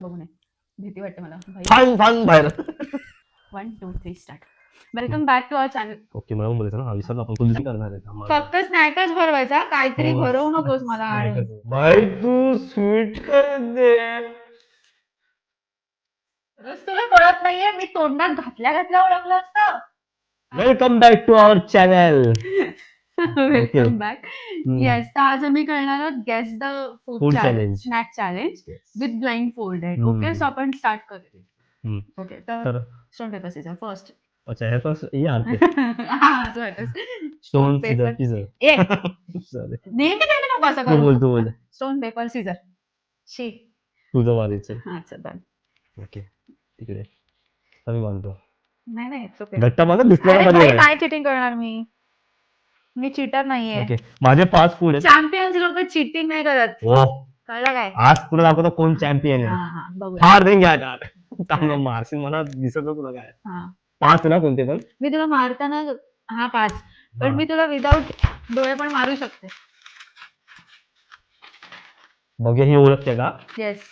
बघू नये, भीती वाटते मला. फान फान बाहेर. 1 2 3 start. Welcome back to our channel. Okay मला बोलायचं ना, विसरलो आपण कुठली करणार आहे आम्हाला. फक्त स्नॅकच भरवायचा, काहीतरी हो. भरवू नकोस मला. आणि भाई तू स्वीट कर दे. तुला कळत नाहीये, मी तोंडात घातल्या घातल्या ओळखलं असतं. Welcome back to our channel. Welcome back. Hmm. Yes, तर आज आम्ही करणार आहोत guess the Food food challenge. Challenge, snack challenge with blind folded. Hmm. Okay, so आपण स्टार्ट करूया. हम्म. ओके, तर तर स्टोन पेपर सीझर फर्स्ट. अच्छा हे तर यार Stone, stone scissor paper. Scissor. ए चालेल. नेहमी काय नको असं तू बोल करू. तू बोल. Stone paper scissor. शी. तुझं वारीचं. हा चल डन. ओके तिकडे आम्ही बांधतो. नाही नाही it's okay. घट्ट बांधा दिसलं अरे ना भाई, मध्ये. काय चिटिंग करणार मी चीटर नाहीये. ओके माझे 5 फूड आहेत. चॅम्पियन्स लोक चिटिंग नाही करत. ओ कळलं काय? आज तुला दाखवतो कोण चॅम्पियन हा आहे. हा बघू. फार देंगे यार. चांगलं मारशील मला दिसत तुला काय. हा 5 ना कोणते पण. मी तुला मारताना हा 5, पण हा. मी तुला विदाऊट डोळे पण मारू शकते. बघूया ही ओळखते का. येस,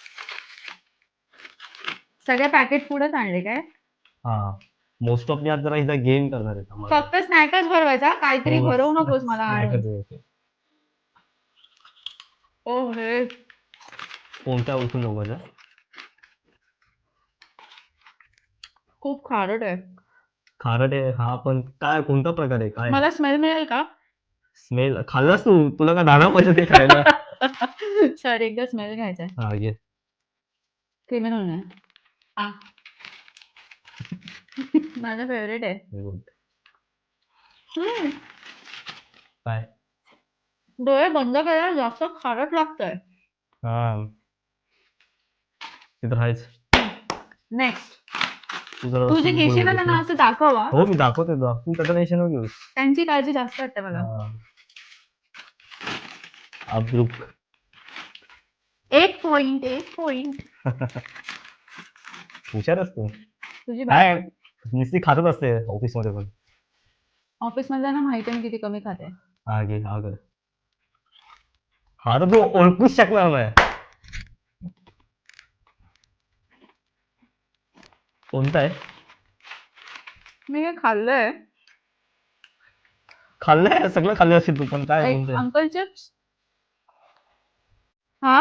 सगळे पॅकेट फूडच आणले काय? हा मोस्ट ऑफ मी आज जरा हिचा गेम करणार आहे आम्हाला. फक्त स्नॅकच भरवायचा, काहीतरी हो, भरवू नकोस मला. snack आणि च आहे. ओ हे कोणत्या ओळखून नको का? खूप खारट आहे. खारट आहे हा, पण काय कोणता प्रकार आहे काय मला स्मेल मिळेल का? स्मेल खाल्लास तू, तुला काय दाना पैसे ते खायला. सॉरी, एकदा स्मेल घ्यायचा. हा घे. क्रिमिनल नाही. आ. माझा फेवरेट आहे. हे बघ. हम्म. काय डोळे बंद करायला जास्त खारट लागतंय. हा ते तर आहेच. नेक्स्ट, तू जरा तू जे गोड घेशील ना बोलतेस त्यांना ना. असं दाखव हा. हो मी दाखवते तुला, तू त्याचं टेन्शन नको घेऊस. त्यांची काळजी जास्त वाटते मला. अब्रुक. 1 पॉइंट 1 पॉइंट. हुशार असतो तुझी काय, नुसती खातच असते ऑफिस मध्ये पण. ऑफिस मध्ये ना माहिती मी किती कमी खाते. हा घे हा कर. हा तर तू ओळखूच शकणार नाही. कोणता आहे? मी हे खाल्लंय. खाल्लंय सगळं खाल्लं असेल तू, पण काय एक कोणतं? Uncle chips. हा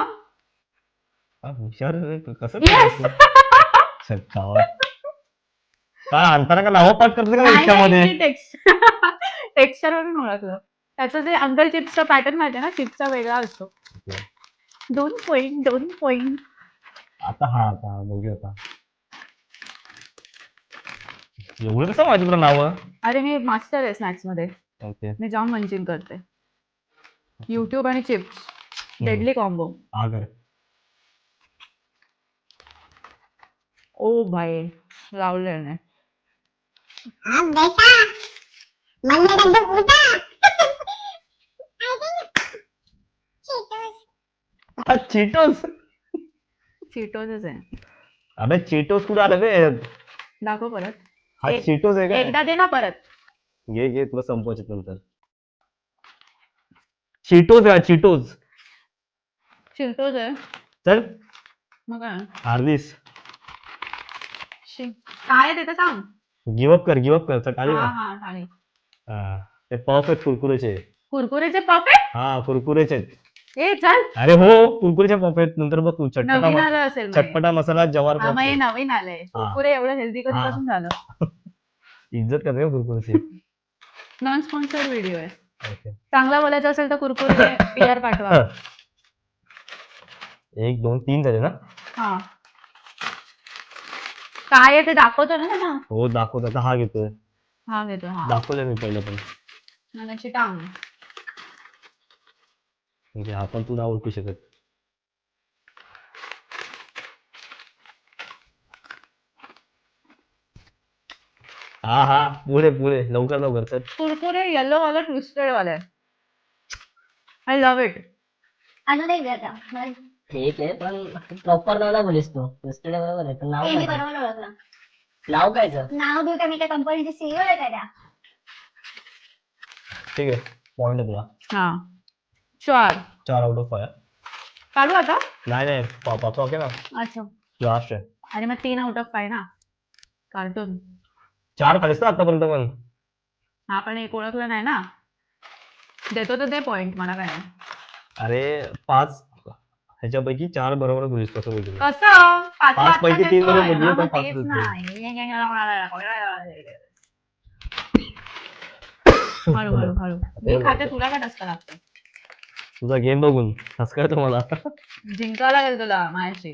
हा, हुशार आहे तू. कसं Yes! काय तू? गावात काय आणताना का नावं पाठ करते का रिक्षामध्ये? टेक्स्चर वरून ओळखलं. त्याचं जे अंकल चिप्सचा पॅटर्न माहिती ना, चिप्सचा वेगळा असतो. 2 पॉइंट 2 पॉइंट. आता हा आता बघूया आता. एवढं कसं माहिती तुला नावं? अरे मी मास्टर आहे स्नॅक्स मध्ये. ओके मी जाम मंचिंग करते. युट्यूब आणि चिप्स डेडली कॉम्बो. हा कर. ओ भाई लावले नाही. हा चीटोस. चिटोजच आहे. अबे चीटोस कुठे आलं बे? दाखव परत. हा चीटोस आहे का? एकदा दे ना परत. घे घे तुला संपवायचे नंतर. चीटोस आहे चीटोस. चिटोज आहे. चल मग काय? हार्दिस. काय आहे ते तर सांग. गिवअप कर सकाळी हा ना. हा थाळी. हा ते परफेक्ट कुरकुरेचे. कुरकुरेचे परफेक्ट. हा कुरकुरेचे. ए चल, अरे हो कुरकुरेचे परफेक्ट. नंतर बघ तू नवीन आलं असेल मग. चटपटा मसाला जवार हा मग हे परफेक्ट. नवीन आलंय. कुरकुरे एवढं हेल्दी कधीपासून झालं. इज्जत कर रे कुरकुरेची. नॉन स्पॉन्सर्ड व्हिडिओ आहे. ओके. चांगला बोलायचं असेल तर कुरकुरे PR पाठवा. 1 2 3 झाले ना. हा काय आहे ते दाखवतो ना त्यांना. हो दाखवत आता हा घेतोय. हा घेतो. हा दाखवलंय मी पहिलं पण. नानाची टांग. म्हणजे आपण तू नाव ओळखू शकत. हा हा पुढे पुढे लवकर चल. कुरकुरे येलो वाला ट्विस्टेड वाला आहे. I love it. अजून एक द्या मला. ठीक आहे पण प्रॉपर नाव बोलीस तू ट्विस्टेड बरोबर आहे पण नाव मी काय? बरोबर ओळखलं. नाव कायचं? नाव देऊ का मी त्या कंपनीची CEO आहे का त्या? ठीक आहे पॉइंट तुला. हा 4 4 आउट ऑफ 5. काढू आता. नाही पाचवा ओके ना. अच्छा लास्ट आहे. आणि मग 3 आउट ऑफ 5 ना कार्टून. 4 खालीस ना आतापर्यंत पण. हा पण एक ओळखलं नाही ना. देतो तर दे पॉइंट मला काय नाही. अरे 5 ह्याच्यापैकी 4 बरोबर बोललीस कसं बोलतो. कसं 5 पैकी 3 बरोबर बोलली तर मग 5 तेच देतो. ना. हळू हळू हळू मी खाते तुला काय टसका लागतं. तुझा गेम बघून असं काय तुम्हाला. जिंकावं लागेल तुला माझ्याशी.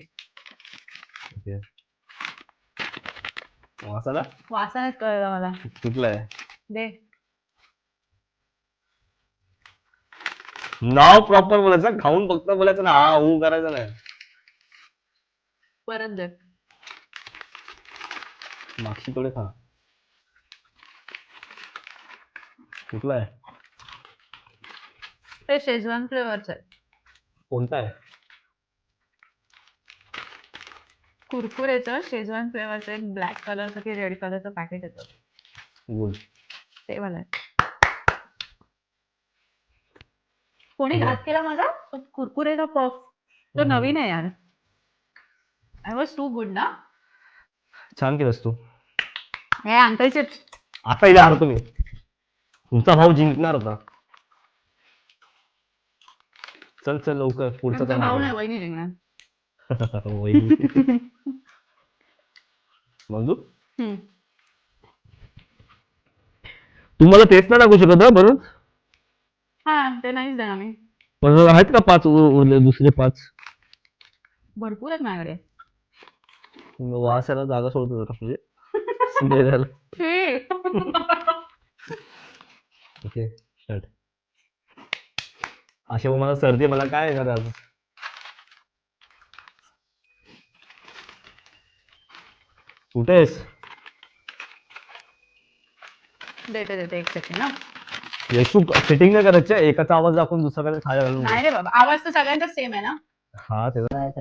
मसाला वासानेच कळलं मला. कुठला आहे? दे. नाव प्रॉपर बोलायचं, खाऊन फक्त बोलायचं ना हा हो करायचं नाही. परत दे. मागशी थोडे खा. कुठला आहे? ते शेजवान फ्लेवरचं आहे. कोणता आहे? कुरकुरेचं शेजवान फ्लेवरचं एक ब्लॅक कलरचं की रेड कलरचं पॅकेट येतं. बोल. ते मला आहे. कोणी बरं. घात केला माझा तो कुरकुरेचा पफ. तो नवीन आहे यार. आय वॉज टू गुड ना. छान केलंस तू. हे अंकल चिप्स. आता इथे आलो तुम्ही. तुमचा भाऊ जिंकणार होता. चल चल लवकर पुढचं काय भाऊ नाही. नाही वहिनी जिंकणार. वहिनी. मंजू हम्म. तुम्हाला तेच नाही टाकू शकत बरोबर. हा ते नाहीच देणार मी. पण आहेत का 5 उरले दुसरे 5? भरपूर आहेत माझ्याकडे. वास याला जागा सोडतो जरा म्हणजे smell यायला. छी. Okay start. अशा मला सर्दी मला काय येणार आज. कुठे आहेस? देते देते एक सेकंड ना. येशू सेटिंग नाही करायचं एकाचा आवाज दाखवून दुसऱ्याकडे खायला घालून. नाही रे बाबा आवाज तर सगळ्यांचा सेम आहे ना. हा ते स्नॅक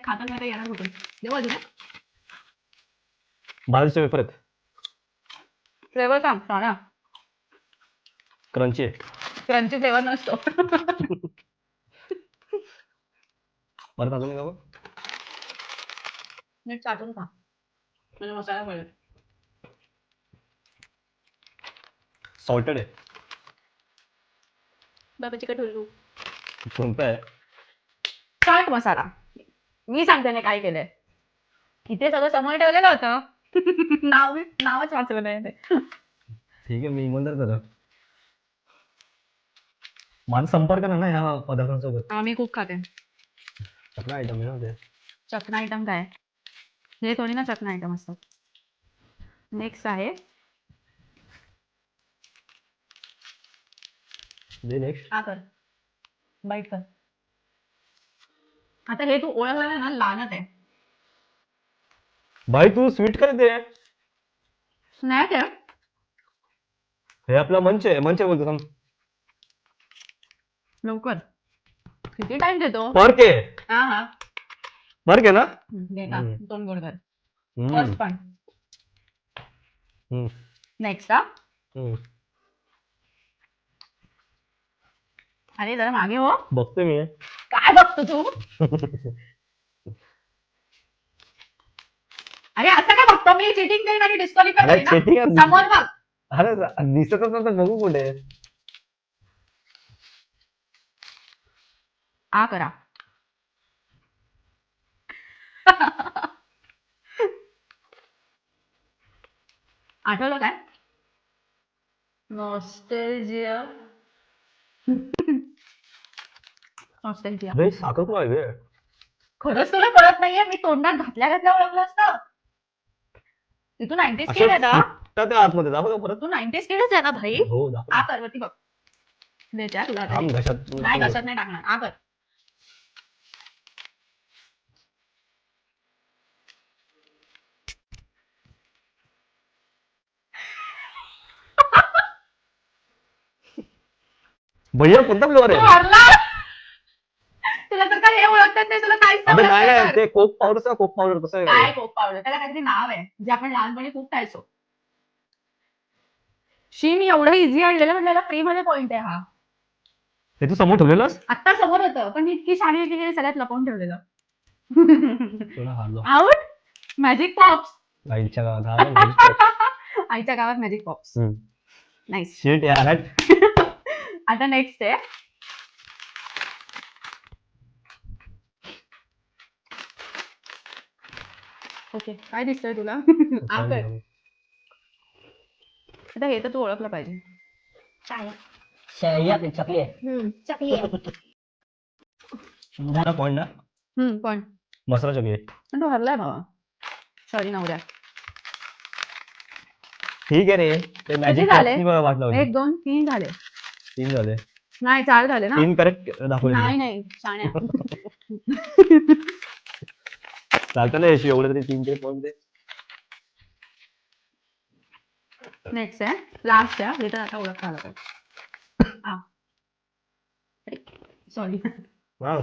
खाता खाता येणार कुठून. देऊ अजून भाजीचे वेफर आहेत. फ्लेवर सांग सांगा. क्रंची आहे. क्रंची फ्लेवर नसतो. परत अजून एक बाबा. नीट चाटून खा म्हणजे मसाला कळेल. सॉल्टेड आहे. बाबाची कटोरी. कोणता आहे? चाट मसाला. मी सांगते ना काय केलंय. इथे सगळं समोर ठेवलेलं होतं. नावच वाचलं नाही ते. ठीक आहे मी इमानदार जरा. माझा संपर्क नाही ना ह्या पदार्थांसोबत. मी खूप खाते. सगळं आयटम आहे ना ते. चकना आयटम काय हे थोडी ना चकना आयटम असतात. नेक्स्ट आहे दे नेक्स्ट. हा कर बाईट कर. आता हे तू ओळखलं नाही ना लानत आहे. भाई तू स्वीट कर दे. स्नॅक आहे. हे आपला मंच आहे बोलतो थांब. लवकर किती टाइम देतो. फर्क आहे. हा हा फर्क आहे ना. दे का दोन गोड कर. हम्म. फर्स्ट पण हम्म. नेक्स्ट हा. हम्म. अरे जरा मागे हो. बघतोय मी. काय बघतो तू. अरे असं काय बघतो मी. चिटिंग करीन आणि डिस्क्वालिफाय अरे करीन cheating ना. आहे. समोर बघ. अरे दिसतच नव्हतं बघू कुठे. आ करा. आठवलं काय. नॉस्टॅल्जिया. नॉस्टॅल्जिया. अरे साखर कोण आहे. खरंच तुला कळत नाहीये. मी तोंडात घातल्या ओळखलं असतं. तू 90s किड आहे ना. त्या आतमध्ये दाखव परत. तू 90s किडच आहे ना भाई. हो दाखव. आ कर वरती बघ. द्यायच्या तुला थांब नाही घशात. घशात नाही टाकणार. आ कर. भैया कोणता फ्लेवर तू आहे. हरला. तुला तर काय हे ओळखतात नाही. तुला काहीच अबे नाही नाही नाही ते कोक पावडर कसं आहे. काय कोक पावडर त्याला काहीतरी नाव आहे जे आपण लहानपणी खूप खायचो. शी मी एवढं इझी आणलेलं म्हटलं फ्री मध्ये पॉइंट आहे हा. ते तू समोर ठेवलेलंस आत्ता समोर होतं पण मी इतकी शाणी आहे की हे सगळ्यात लपवून ठेवलेलं. तुला हारलो आउट. Magic pops. आईच्या गावात हा बघ, घरीच ठेव. आईच्या गावात मॅजिक पॉप्स. नाईस. Shit यार आता नेक्स्ट आहे. ओके काय दिसतंय तुला? आता हे तर तू ओळखलं पाहिजे. काय चकली आहे. चकली आहे. पॉइंट ना पण मसाला चकली पण तो हरलाय बाबा. सॉरी नवऱ्या. ठीक आहे रे ते मॅजिक झाले? वाट लावली 1 2 3 झाले. 3 झाले नाही 4 झाले ना. 3 करेक्ट दाखवले नाही शाण्या. चालतं ना यश एवढं तरी 3 पॉइंट दे नेक्स्ट आहे लास्ट आहे हे तर आता ओळख आला पाहिजे. सॉरी. वाव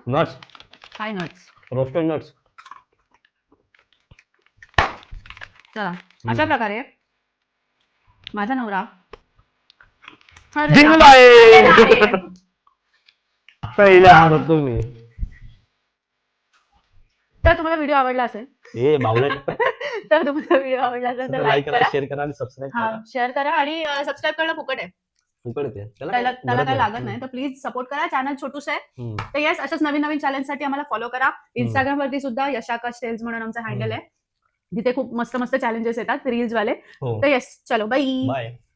नट्स काय नट्स. रोस्टेड नट्स चला अशा प्रकारे माझा नवरा पहिला हारतो मी. तर तुम्हाला व्हिडिओ आवडला असेल ए बावले तर तुम्हाला व्हिडिओ आवडला असेल तर लाईक लाईक करा करा, शेअर करा आणि सबस्क्राईब करा शेअर करा आणि सबस्क्राईब करणं फुकट आहे. फुकट आहे. त्याला काय लागत नाही तर प्लीज सपोर्ट करा. चॅनल छोटूस आहे तर येस अशाच नवीन नवीन चॅलेंज साठी आम्हाला फॉलो करा. इंस्टाग्राम वरती सुद्धा यशाकाश सेल्स म्हणून आमचा हँडल आहे. जिथे खूप मस्त मस्त चॅलेंजेस येतात रील्स वाले. हो तर येस चलो बाय. बाय.